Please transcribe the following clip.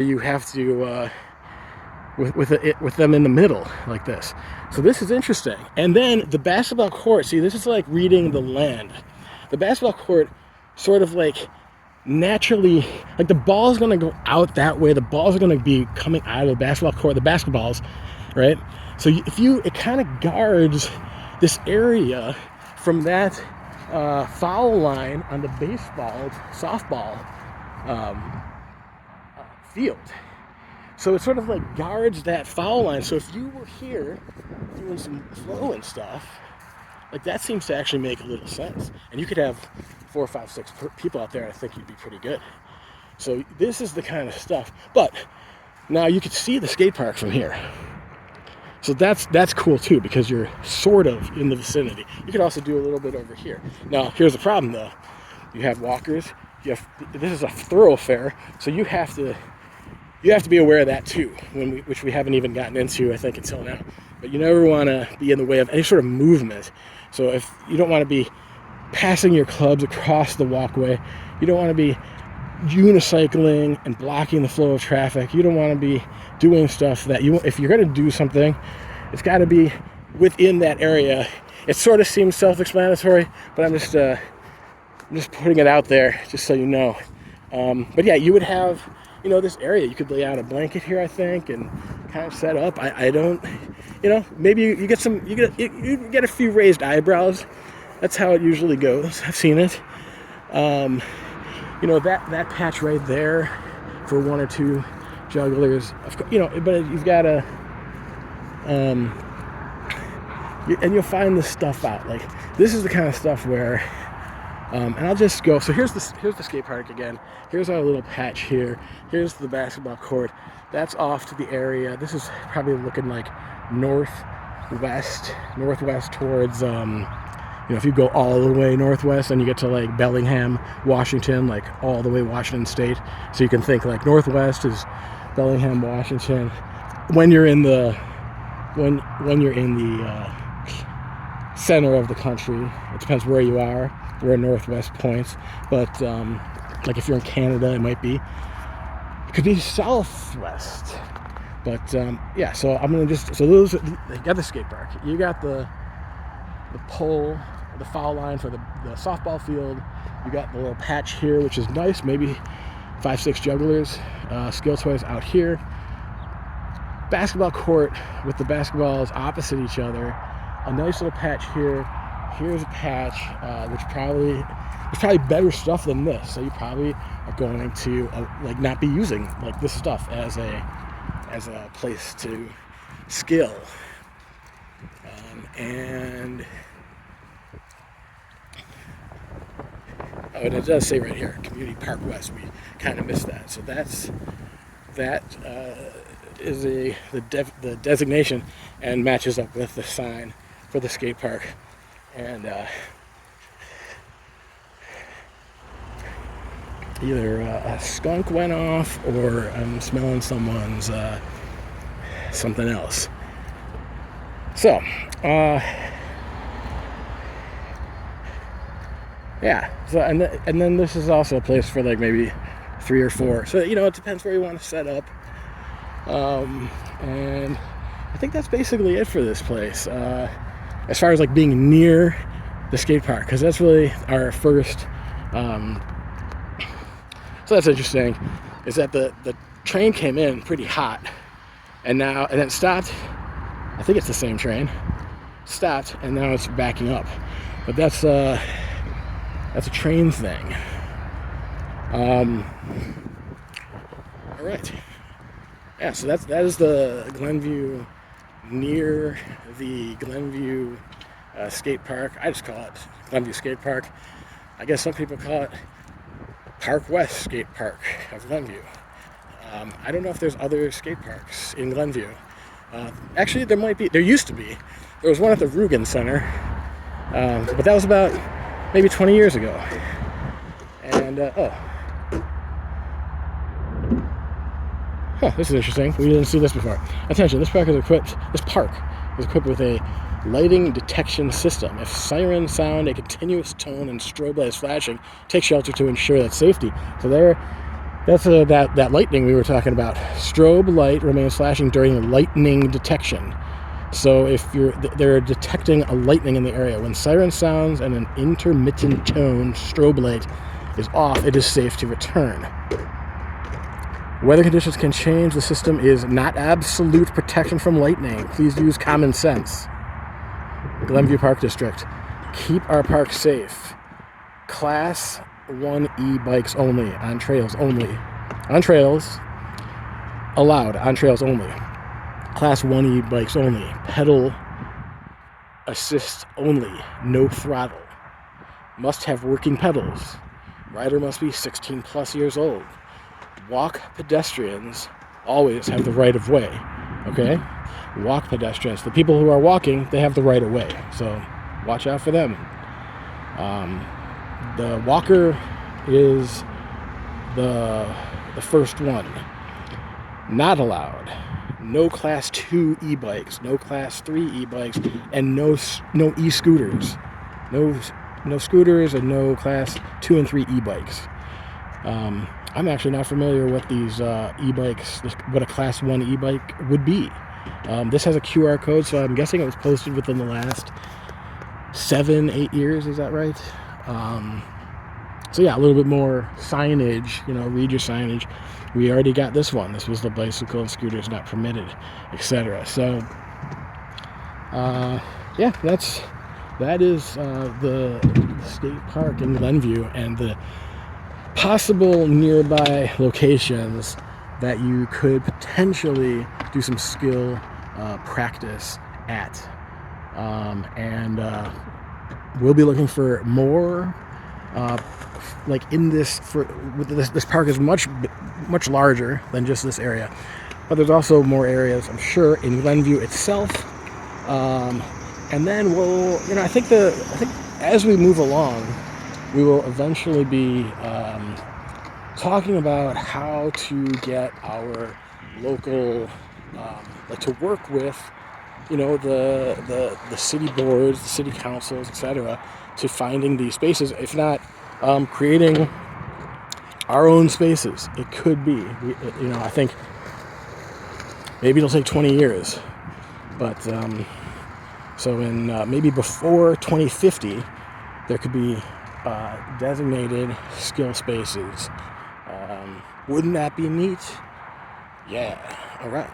You have to with them in the middle like this. So this is interesting. And then the basketball court. See, this is like reading the land. The basketball court sort of like naturally, like the ball is going to go out that way. The balls are going to be coming out of the basketball court. The basketballs, right? So it kind of guards this area from that foul line on the softball field. So it sort of like guards that foul line. So if you were here doing some flow and stuff, like that seems to actually make a little sense. And you could have 4, 5, 6 people out there. I think you'd be pretty good. So this is the kind of stuff. But now you could see the skate park from here. So that's cool too, because you're sort of in the vicinity. You could also do a little bit over here. Now here's the problem though. You have walkers. This is a thoroughfare, so you have to be aware of that too, which we haven't even gotten into, I think, until now. But you never want to be in the way of any sort of movement. So if you don't want to be passing your clubs across the walkway, you don't want to be unicycling and blocking the flow of traffic. You don't want to be doing stuff that if you're going to do something, it's got to be within that area. It sort of seems self-explanatory, but I'm just putting it out there just so you know. But yeah, you would have, this area. You could lay out a blanket here, I think, and kind of set up. I don't, maybe you get you get a few raised eyebrows. That's how it usually goes. I've seen it. That patch right there for 1 or 2 jugglers, of course, but you've got to, and you'll find this stuff out. Like, this is the kind of stuff where, and I'll just go, so here's the skate park again. Here's our little patch here. Here's the basketball court. That's off to the area. This is probably looking like northwest towards, if you go all the way northwest and you get to like Bellingham, Washington, like all the way Washington State. So you can think like northwest is Bellingham, Washington. When you're in the center of the country, it depends where you are, where northwest points. But like if you're in Canada, it could be southwest. But yeah, so I'm gonna you got the skate park, you got the pole, the foul line for the softball field, you got the little patch here, which is nice, maybe 5, 6 jugglers, skill toys out here, basketball court with the basketballs opposite each other, a nice little patch here. Here's a patch which there's probably better stuff than this, so you probably are going to not be using like this stuff as a place to skill. And it does say right here, Community Park West. We kind of missed that. So that is the designation, and matches up with the sign for the skate park. And either a skunk went off, or I'm smelling someone's something else. So, yeah. So and then this is also a place for like maybe 3 or 4. So it depends where you want to set up. And I think that's basically it for this place. As far as like being near the skate park, because that's really our first. So that's interesting, is that the train came in pretty hot, and then stopped. I think it's the same train. Stopped, and now it's backing up. But that's a train thing. All right. Yeah, so that is the Glenview, near the Glenview skate park. I just call it Glenview Skate Park. I guess some people call it Park West Skate Park of Glenview. I don't know if there's other skate parks in Glenview. Actually, there used to be. There was one at the Rugen Center, but that was about maybe 20 years ago. And, this is interesting. We didn't see this before. Attention, this park is equipped with a lighting detection system. If sirens sound a continuous tone and strobe lights flashing, take shelter to ensure that safety. So That's that lightning we were talking about. Strobe light remains flashing during lightning detection. So if they're detecting a lightning in the area. When siren sounds and an intermittent tone strobe light is off, it is safe to return. Weather conditions can change. The system is not absolute protection from lightning. Please use common sense. Glenview Park District. Keep our park safe. Class 1 e-bikes only. On trails only. On trails. Allowed. On trails only. Class 1 e-bikes only. Pedal assist only. No throttle. Must have working pedals. Rider must be 16 plus years old. Walk pedestrians always have the right of way. Okay? Walk pedestrians. The people who are walking, they have the right of way. So watch out for them. The walker is the first one. Not allowed. No class 2 e-bikes, no class 3 e-bikes, and no e-scooters. No scooters and no class 2 and 3 e-bikes. I'm actually not familiar with these e-bikes, what a class 1 e-bike would be. This has a QR code, so I'm guessing it was posted within the last 7-8 years. Is that right? So yeah, a little bit more signage, read your signage. We already got this one. This was the bicycle and scooters not permitted, etc. So yeah, that is the state park in Glenview and the possible nearby locations that you could potentially do some skill practice at. And we'll be looking for more like in this this park is much larger than just this area, but there's also more areas, I'm sure, in Glenview itself. And then I think as we move along, we will eventually be talking about how to get our local to work with the city boards, the city councils, etc., to finding these spaces, if not creating our own spaces. It could be, I think maybe it'll take 20 years, but so in maybe before 2050, there could be designated skill spaces. Wouldn't that be neat? Yeah. All right.